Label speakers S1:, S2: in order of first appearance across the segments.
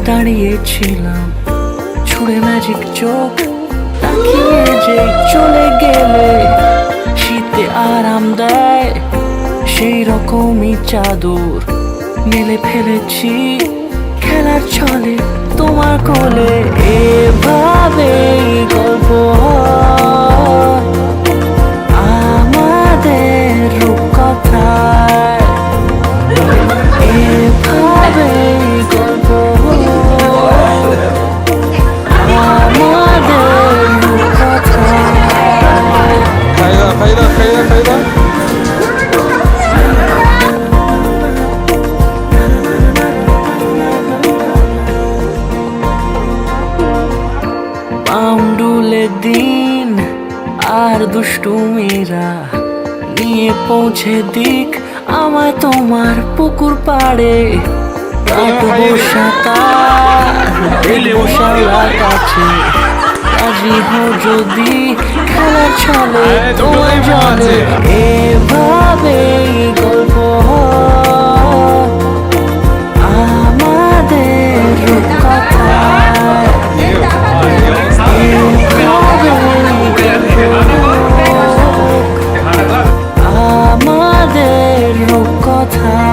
S1: দাঁড়িয়েছিলাম ছুঁড়ে ম্যাজিক চোখ তাকিয়ে যে চলে গেলে শীতে আরাম দেয় সেই রকমই চাদর মেলে ফেলেছি খেলার ছলে তোমার কোলে। এভাবে গল্প হয় আমাদের রূপকথায়, এভাবে গল্প হয় আমাদের রূপকথায়।
S2: খাইদা
S1: পাউন্ডুলে দিন আর দুষ্টুমিরা নিয়ে পৌঁছে দিক আমায় তোমার পুকুর পাড়ে। কাটবো সাঁতার দেখবো শালার কাছে, রাজি হো যদি খেলার ছলে তোমার জলে। এভাবে গল্প হয় আমাদের রূপকথায়, আমাদের রূপকথায়।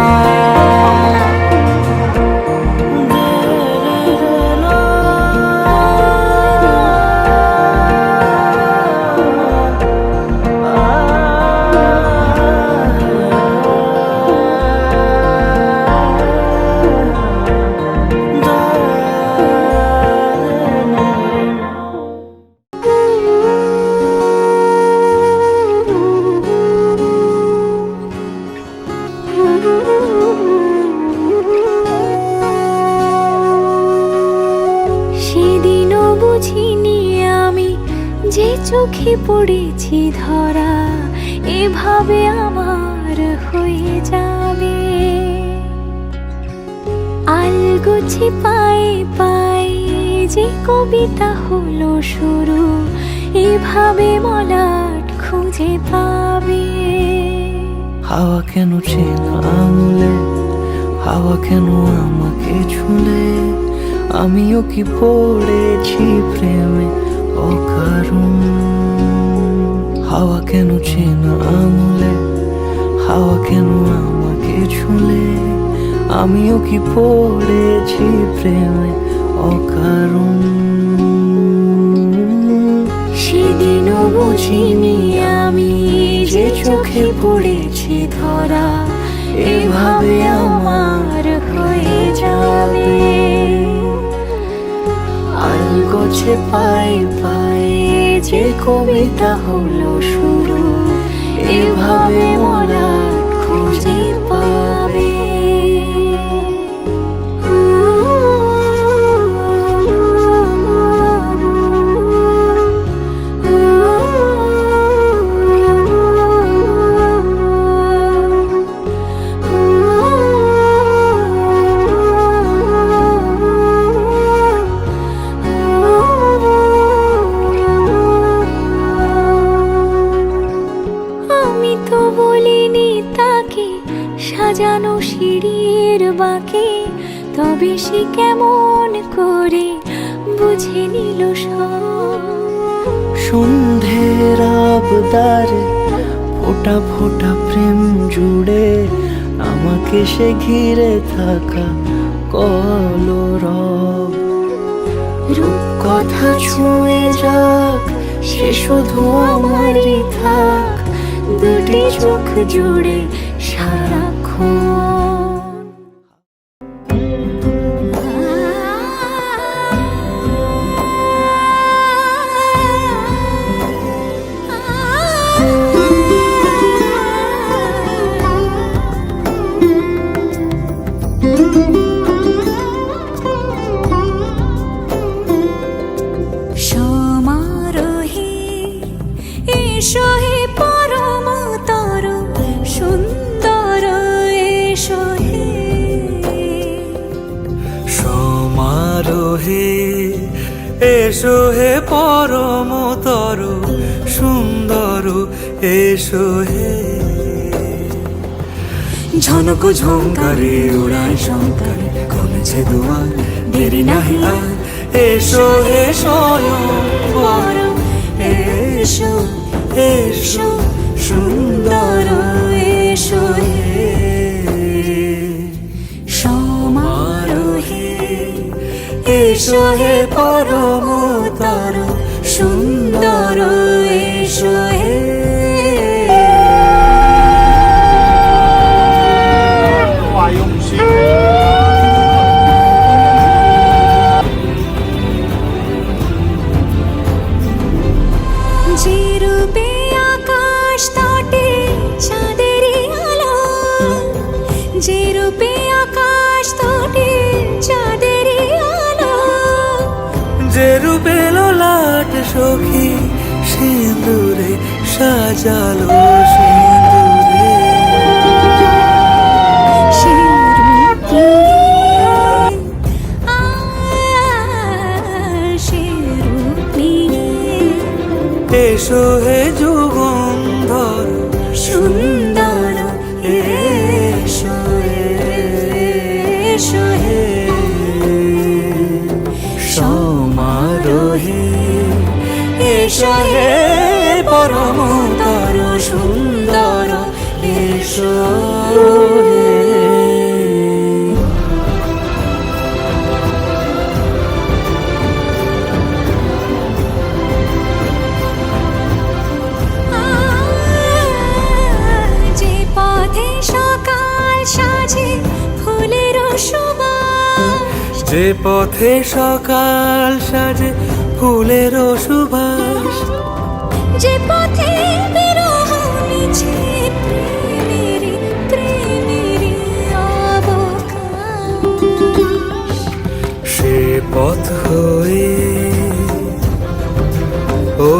S3: সেদিনও বুঝিনি আমি যে চোখে পড়েছি ধরা এভাবে আমার হয়ে যাবে। আলগোছে পায়ে পায়ে যে কবিতা হলো শুরু এভাবে মলাট খুঁজে পাবে।
S1: হাওয়া কেন চেনা আঙুলে, হাওয়া কেন আমাকে ছুলে, আমিও কি পড়েছি প্রেমে অকারণ। হাওয়া কেন চেনা আঙুলে, হাওয়া কেন আমাকে ছুলে, আমিও কি পড়েছি প্রেমে অকারণ।
S3: সেদিনও বুঝিনি আমি যে চোখে পড়েছি ধরা এভাবে আমার হয়ে যাবে। আলগোছে পায়ে পায়ে যে কবিতা হলো শুরু এভাবে মলাট খুঁজে পাবে। সাজানো সিঁড়ির বাঁকে তবে সে কেমন করে বুঝে নিল সব।
S1: সন্ধ্যের আবদারে ফোটা ফোটা প্রেম জুড়ে আমাকে সে ঘিরে থাকা কলরব। রূপকথা ছুঁয়ে যাক সে শুধু আমারই থাক, দুটি চোখ জুড়ে সারাক্ষণ।
S3: সমারোহে এসো হে পরমতর সুন্দর এসো হে।
S1: সমারোহে এসো হে পরমতর সুন্দর এসো হে। ঝনক ঝঙ্কারে উড়ায় শঙ্কারে খুলেছে দুয়ার, দেরি নাহি আর, এসো হে স্বয়ংবর, এসো এসো সুন্দর,
S3: এসো হে সমারোহে,
S1: এসো হে পরমতর
S3: সুন্দর, এসো হে যে রূপে আকাশ তটে চাঁদেরই আলো, যে রূপে আকাশ তটে চাঁদেরই আলো,
S1: যে রূপে ললাট সখী সিঁদুরে সাজালো সিঁদুরে,
S3: সে রূপ নিয়ে, সে রূপ নিয়ে,
S1: এসো হে যুগন্ধর
S3: সুন্দর, এসো এসো হে
S1: সমারোহে, এসো হে পরমতর সুন্দর, এসো হে।
S3: যে পথে সকাল সাজে ফুলের সুবাস,
S1: যে পথে সকাল সাজে ফুলের সুবাস,
S3: যে পথে বিরহ মিছে প্রেমেরই প্রেমেরই অবকাশ,
S1: সে পথ হয়ে, ও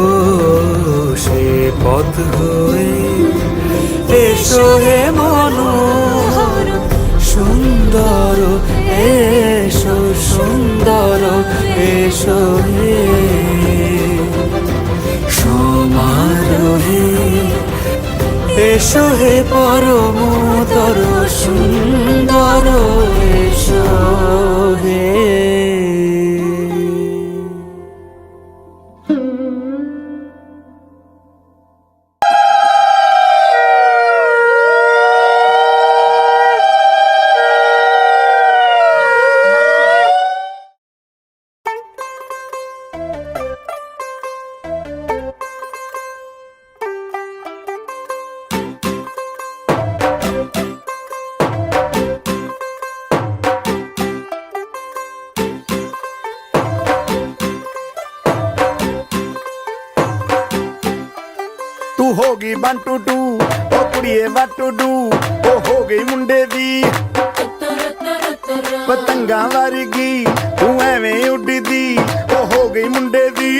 S1: সে পথ হয়ে, এসো হে মনোহর সুন্দর, এসো সুন্দর, এসো হে সমারোহে, এসো হে পরমতর সুন্দর, এসো হে।
S2: तू होगी 1 2 2 ओ कुड़िए what to do ओ हो गई मुंडे दी पतंगा वर्गी तू एवें उड़दी ओ हो गई मुंडे दी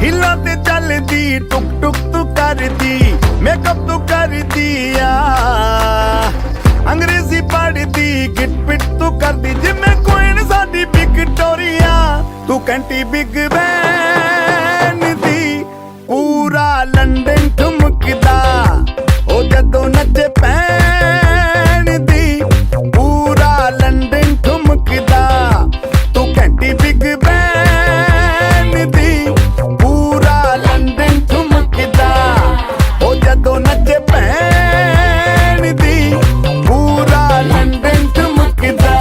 S2: हिला ते चलदी टुक टुक तू करदी मेकअप तू करदी आ अंग्रेजी पढ़दी गिट पिट तू करदी जिमें कोइन साडी विक्टोरिया तू कैंटी बिग बैन दी पूरा लंदन ठुमकदा ओ जदों नचे पैन दी पूरा लंदन ठुमकदा तू कैंटी बिग बैन दी पूरा लंदन ठुमकदा ओ जदों नचे पैन दी पूरा लंदन ठुमकदा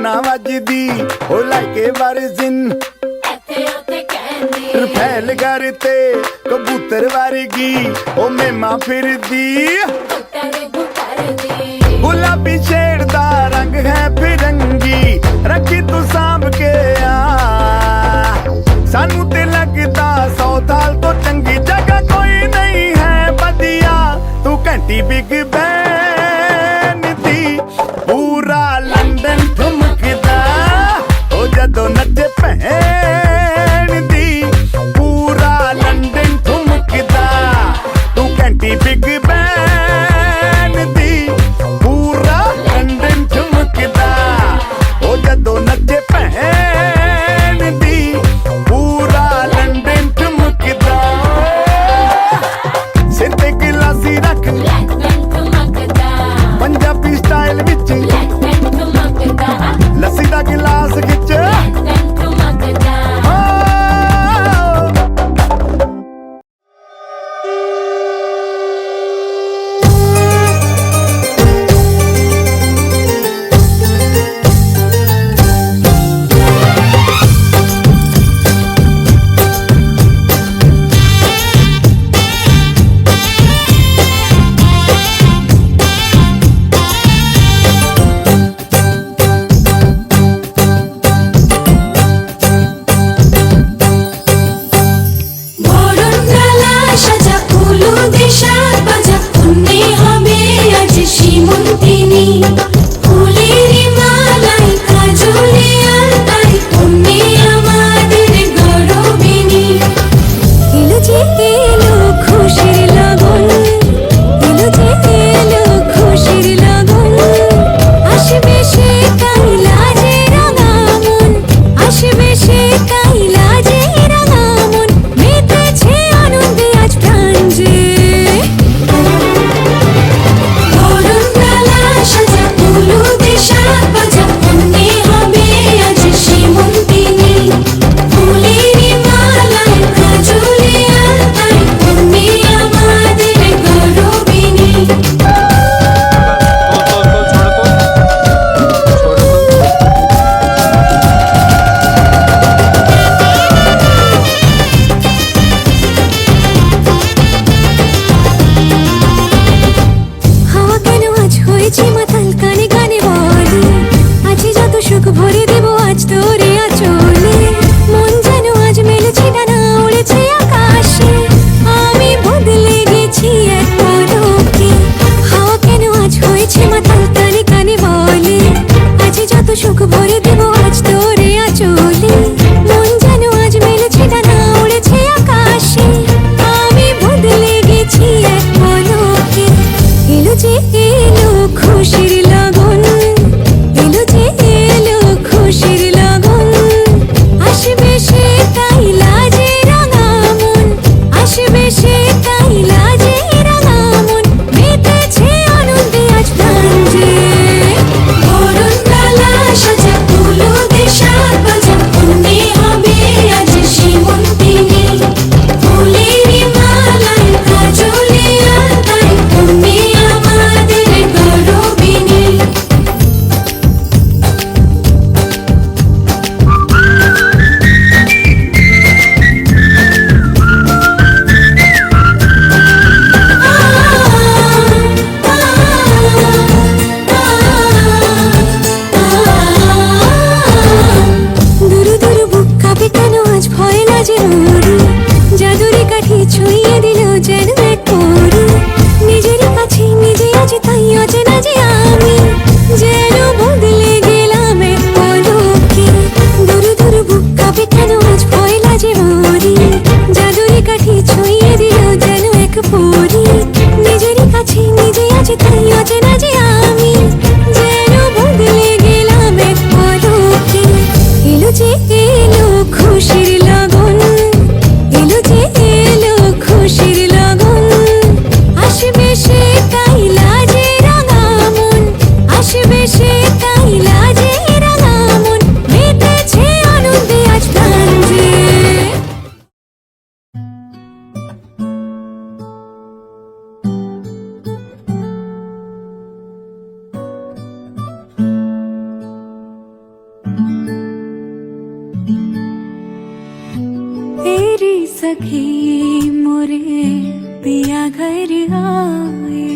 S2: ਨਾ ਵੱਜਦੀ ਉਹ ਲਾਇਕੇ ਵਰਜ਼ਨ ਰਫੈਲ ਘਰ ਤੇ ਕਬੂਤਰ ਵਰਗੀ ਉਹ ਮੇਮਾ ਫਿਰਦੀ ਗੁਲਾਬੀ ਸ਼ੇਡ ਦਾ ਰੰਗ ਹੈ ਫਿਰੰਗੀ ਰੱਖੀ ਤੂੰ ਸਾਂਭ ਕੇ ਆ ਸਾਨੂੰ ਤੇ ਲੱਗਦਾ 100 ਸਾਲ ਤੋਂ ਚੰਗੀ ਜਗ੍ਹਾ ਕੋਈ ਨਹੀਂ ਹੈ ਵਧੀਆ ਤੂੰ ਘੰਟੀ ਬਿਗ ਬੈਨ ਦੀ ਪੂਰਾ ਲੰਡਨ ਠੁਮਕਦਾ ਉਹ ਜਦੋਂ ਨੱਚੇ ਭੈਣ ਦੀ ਪੂਰਾ ਲੰਡਨ ਠੁਮਕਦਾ ਤੂੰ ਘੰਟੀ ਬਿਗ ਬੈਨ ਦੀ ਪੂਰਾ ਲੰਡਨ ਠੁਮਕਦਾ ਉਹ ਜਦੋਂ ਨੱਚੇ ਭੈਣ ਦੀ ਪੂਰਾ ਲੰਡਨ ਠੁਮਕਦਾ ਸਿਰ ਤੇ ਗਲਾਸੀ ਰੱਖ ਪੰਜਾਬੀ ਸਟਾਈਲ ਵਿੱਚ ਲੱਸੀ ਦਾ ਗਿਲਾਸ ਖਿੱਚ
S3: सखी मोरे पिया घर आए,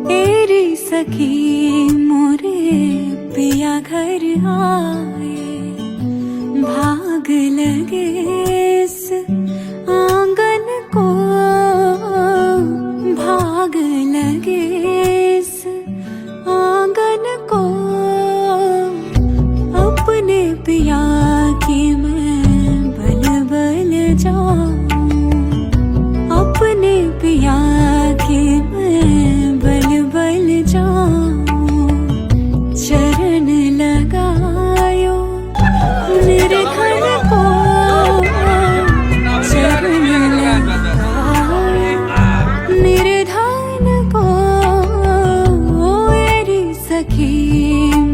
S3: तेरी सखी मोरे पिया घर आए। भाग लगे इस आंगन को, भाग लगे इस आंगन को, अपने पिया की मैं बल बल जाऊं, अपने पिया की मैं बल बल जाऊं। चरण लगायो निर्धन को, चरण लगायो निर्धन को, मेरी सखी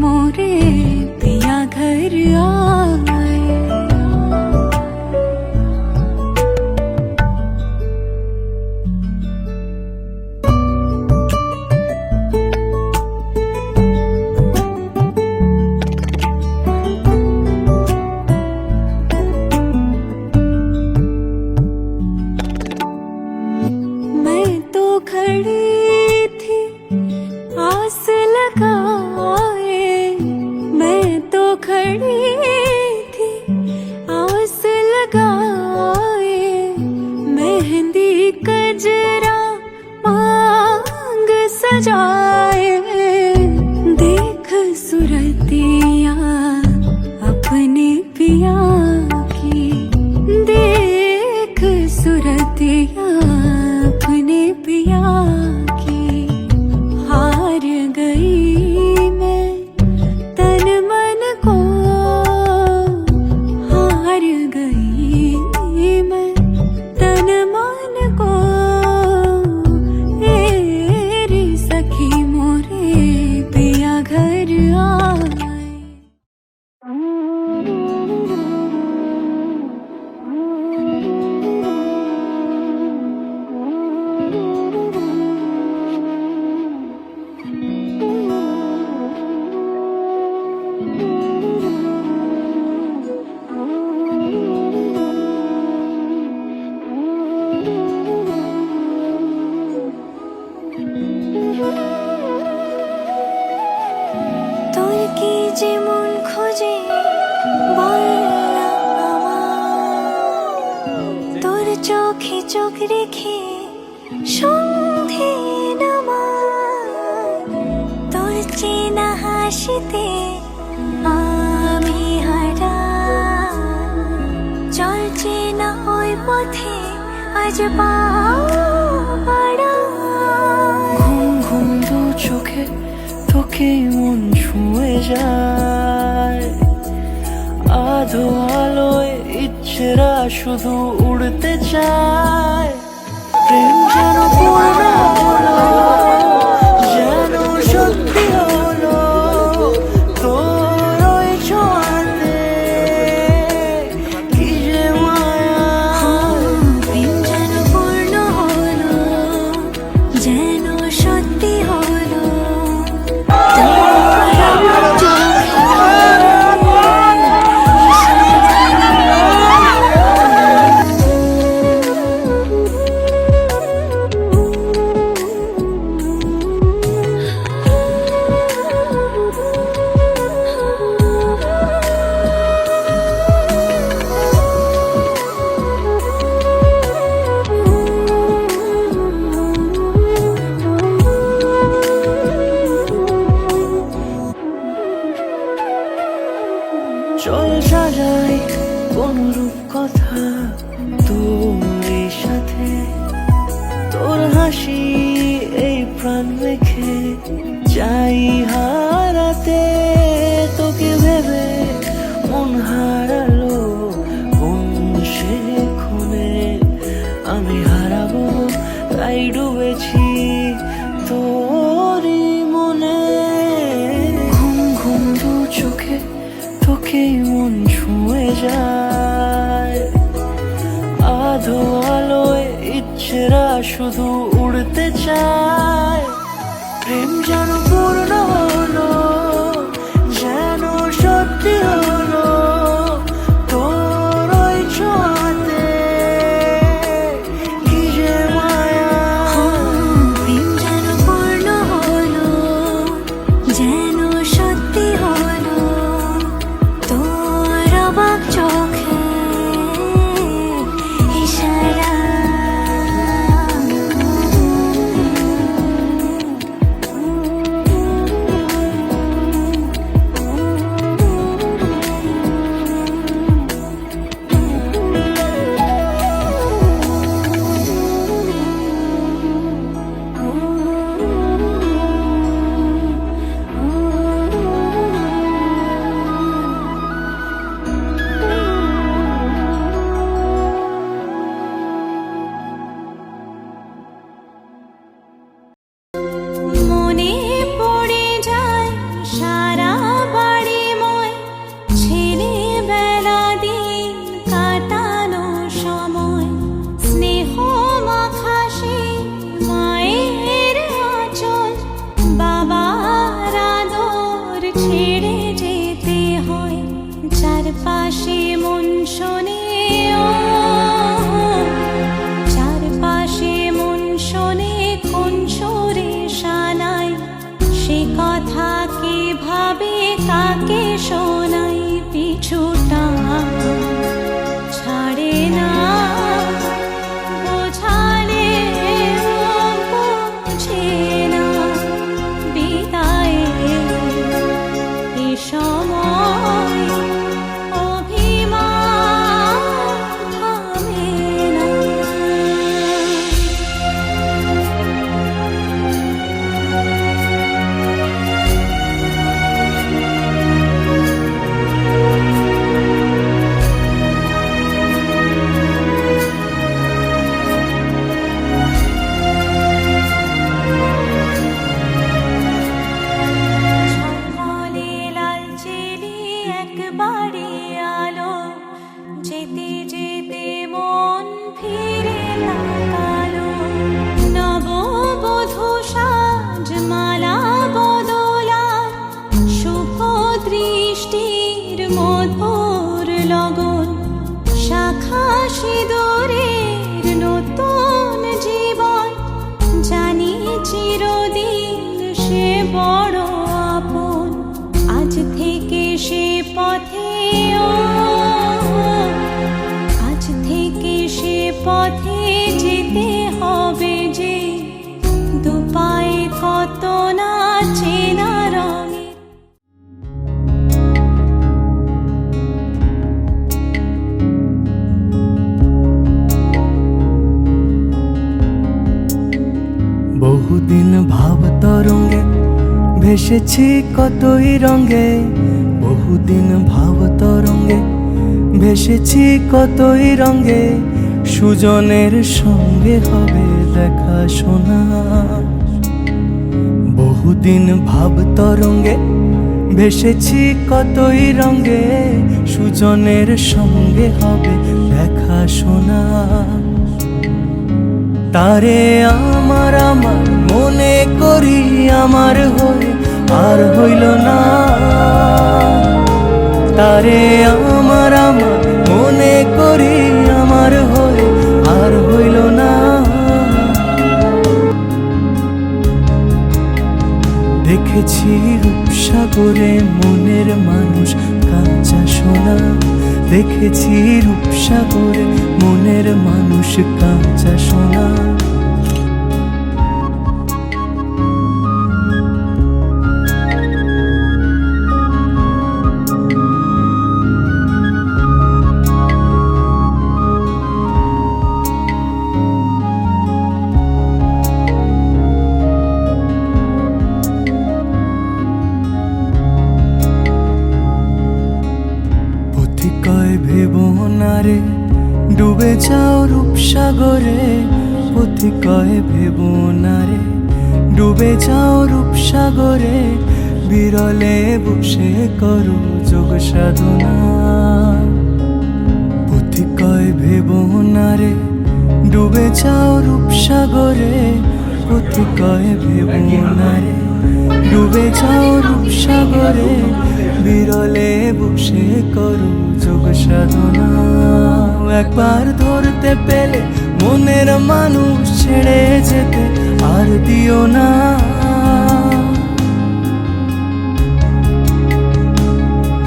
S3: मोरे पिया घर आए। मैं तो खड़ी थी आस लगाए, मैं तो खड़ी थी आस लगाए। मेहंदी कजरा मांग सजाए, देख सुरतिया अपने पिया की, देख सुरतिया अपने पिया की। हार गई मैं तन मन को, हार गई मैं तन मन को, मेरी सखी मोरे पिया घर आए। তোর কি যেমন খোঁজে বললা আমার, তোর চোখে চোখ রেখে সন্ধে নামার, তোর চেনা হাসিতে আমি হারা। চল চেনা ওই পথে আজ পা বাড়া।
S1: ঘুম ঘুম দু চোখে তোকে মন ছুঁয়ে যায়, আধো আলোয় ইচ্ছেরা শুধু উড়তে চায়। প্রেম যেন পূর্ণ হলো, যেন সত্যি হলো, তোর ওই ছোঁয়াতে কি যে মায়া।
S3: প্রেম যেন পূর্ণ হলো, যেন সত্যি হলো, তোমার আমার চোখে
S1: চল সাজাই কোন রূপকথা তোর এই সাথে, তোর হাসি এই প্রাণ রেখে চাই হারাতে। তোকে ভেবে মন হারালো কোন সে ক্ষণে, আমি হারাবো তাই ডুবেছি তোরই মনে। ঘুম ঘুম দু চোখে তোকে মন ছুঁয়ে যায়, আধো আলোয় ইচ্ছেরা শুধু উড়তে চায়। প্রেম যেন পূর্ণ হলো, যেন সত্যি হলো, তোর ওই ছোঁয়াতে
S3: মধুর লগন, শাখা সিঁদুরের নতুন জীবন, জানি চিরদিন সে বড় আপন। আজ থেকে সে পথে আজ থেকে সে পথে যেতে হবে যে, দুপায়ে কত না চেনা রঙে।
S1: বহুদিন ভাব তরঙ্গে ভেসেছি কতই রঙে, বহুদিন ভাব তরঙ্গে ভেসেছি কতই রঙে, সুজনের সঙ্গে হবে দেখা শোনা। বহুদিন ভাব তরঙ্গে ভেসেছি কতই রঙে, সুজনের সঙ্গে হবে দেখা শোনা। তারে আমার আমার মনে করি আমার হয়ে আর হইল না, তারে আমার আমার মনে করি আমার হয়ে আর হইল না। দেখেছি রূপসাগরে মনের মানুষ কাঁচা সোনা, দেখেছি রূপসাগরে মনের মানুষ কাঁচা সোনা। পথিকয় ভেবো না রে ডুবে যাও রূপসাগরে, পথিকয় ভেবো না রে ডুবে যাও রূপসাগরে, বিরলে বসে করো যোগ সাধনা। পথিকয় ভেবো না রে ডুবে যাও রূপসাগরে, পথিকয় ভেবো না রে ডুবে যাও রূপসাগরে, বিরলে বসে করো যোগ সাধনা। একবার ধরতে পেলে মনের মানুষ ছেড়ে যেতে আর দিও না,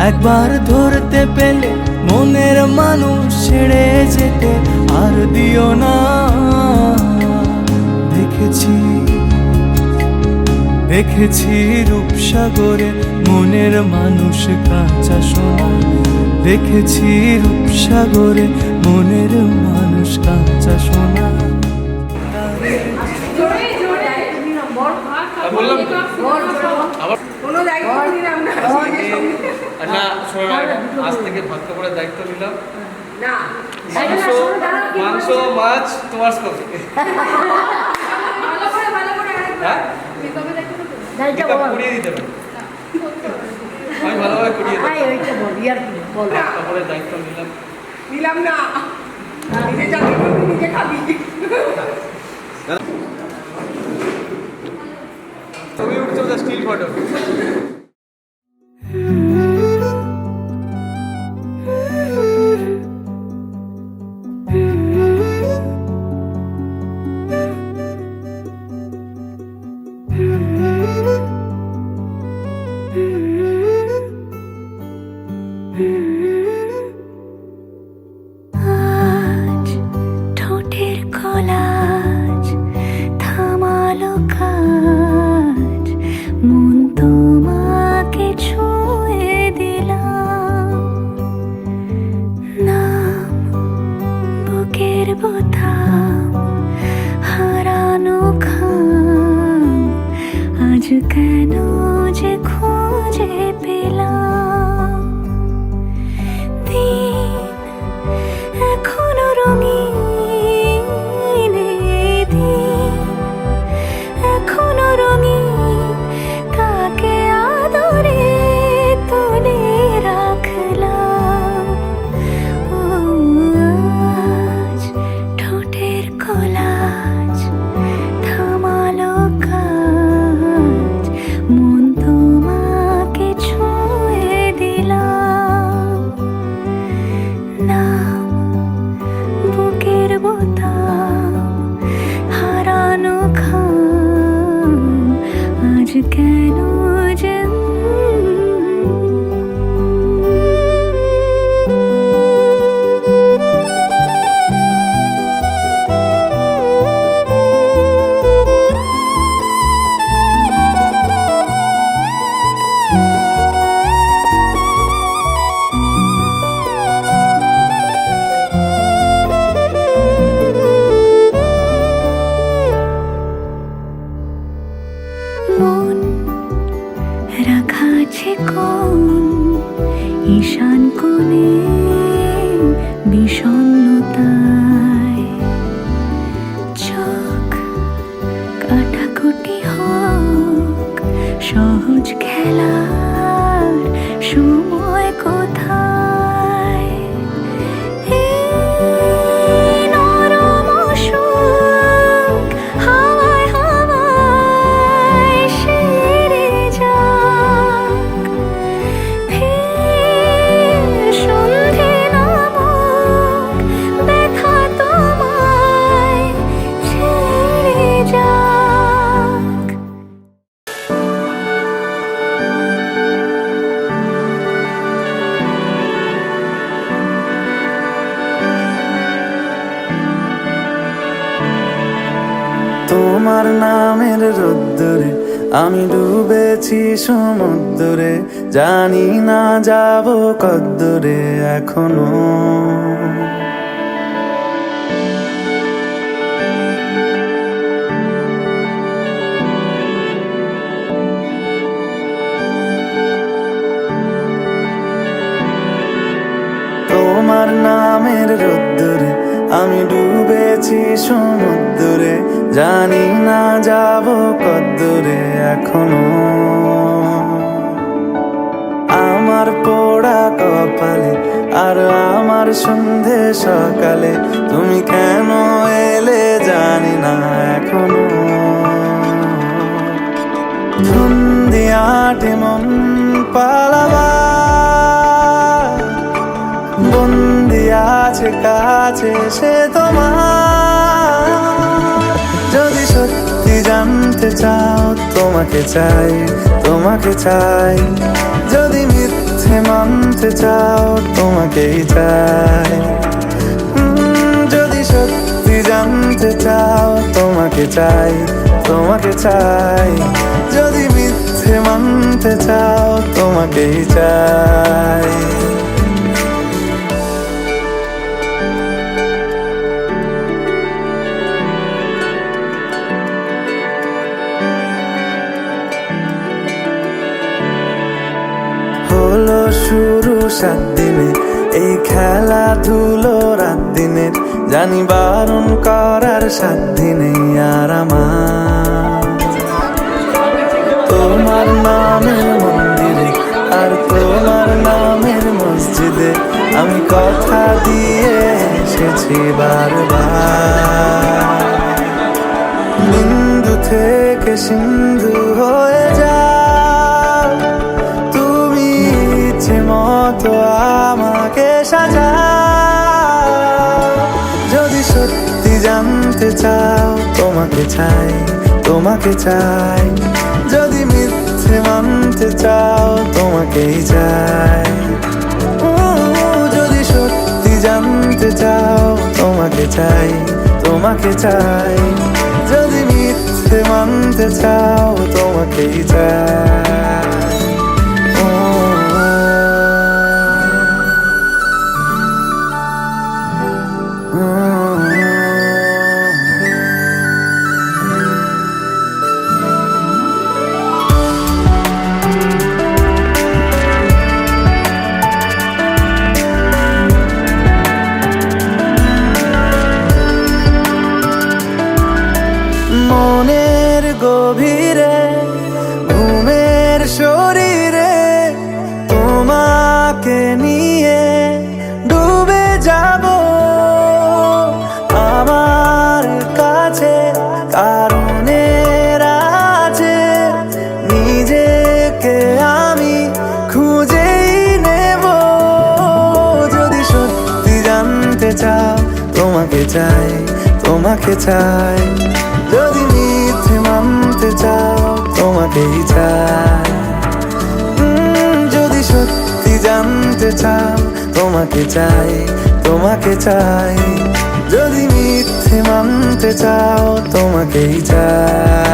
S1: একবার ধরতে পেলে মনের মানুষ ছেড়ে যেতে আর দিও না। দেখেছি দেখেছি রূপসাগরে মনের মানুষ কাঁচা সোনা, দেখেছি রূপসাগরে মনের মানুষ কাঁচা সোনা।
S4: আচ্ছা শোনো, আজ থেকে ভাগ করে দায়িত্ব নিলাম। মাংস মাছ তোমার স্কোপে। হ্যাঁ করিয়ে দিতে পারি, আমি ভালোভাবে করিয়ে দেবো। তারপরে দায়িত্ব নিলাম
S5: না নিজে চাকরি করবি, নিজে খাবি।
S4: ছবি উঠছে স্টিল ফটো।
S3: আজ ঠোঁটের কলাজ থামালো কাজ, মন তোমাকে ছুঁয়ে দিলাম, নাম বুকের বোতাম হারানো খাম, কেন যে মন রাখা আছে কোন ঈশান কোণে বিষণ্ণতায় চোখ কাটাকুটি হোক সহজ খেলার সময় কোথায় এই নরম সুখ হাওয়ায় হাওয়ায় সেরে যাক ফির সন্ধে নামক ব্যথা তোমায় ছেড়ে যাক।
S1: তোমার নামের রোদ্দুরে আমি ডুবেছি সমুদ্রে, জানি না যাব কদ্দুরে এখনো। তোমার নামের রোদ্দুরে আমি ডুবেছি সমুদ্রে, জানি না যাব কদ্দুরে এখনো। আমার পোড়া কপালে আর আমার সন্ধে সকালে তুমি কেন এলে জানি না এখনো। ধুন্দি আটে মন পালাবার বন্দি আছে কাছে সে তোমার। যদি সত্যি জানতে চাও তোমাকে চাই, তোমাকে চাই। যদি মিথ্যে মানতে চাও তোমাকেই চাই। যদি সত্যি জানতে চাও তোমাকে চাই, তোমাকে চাই। যদি মিথ্যে মানতে চাও তোমাকেই চাই। হলো শুরু 7 দিনে এই খেলাধুলো রাত দিনে, জানি বারণ করার 7 দিনে আর আমার। তোমার নামের মন্দিরে আর তোমার নামের মসজিদে আমি কথা দিয়ে এসেছি বারবার। বিন্দু থেকে সিন্ধু হয়ে যাও তুমি ইচ্ছে মতো আমাকে সাজাও। যদি সত্যি জানতে চাও তোমাকে চাই, তোমাকে চাই। যদি মিথ্যে মানতে চাও তোমাকেই চাই। যদি সত্যি জানতে চাও তোমাকে চাই, তোমাকে চাই। যদি মিথ্যে মানতে চাও তোমাকেই চাই। মনের গভীরে ঘুমের শরীরে তোমাকে নিয়ে ডুবে যাব। আমার কাছে কারণের আছে, নিজেকে আমি খুঁজেই নেব। যদি সত্যি জানতে চাও তোমাকে চাই, তোমাকে চাই। যদি মিথ্যে মানতে চাও তোমাকে তোমাকেই চাই। যদি সত্যি জানতে চাও তোমাকে চাই, তোমাকে চাই। যদি মিথ্যে মানতে চাও তোমাকেই চাই।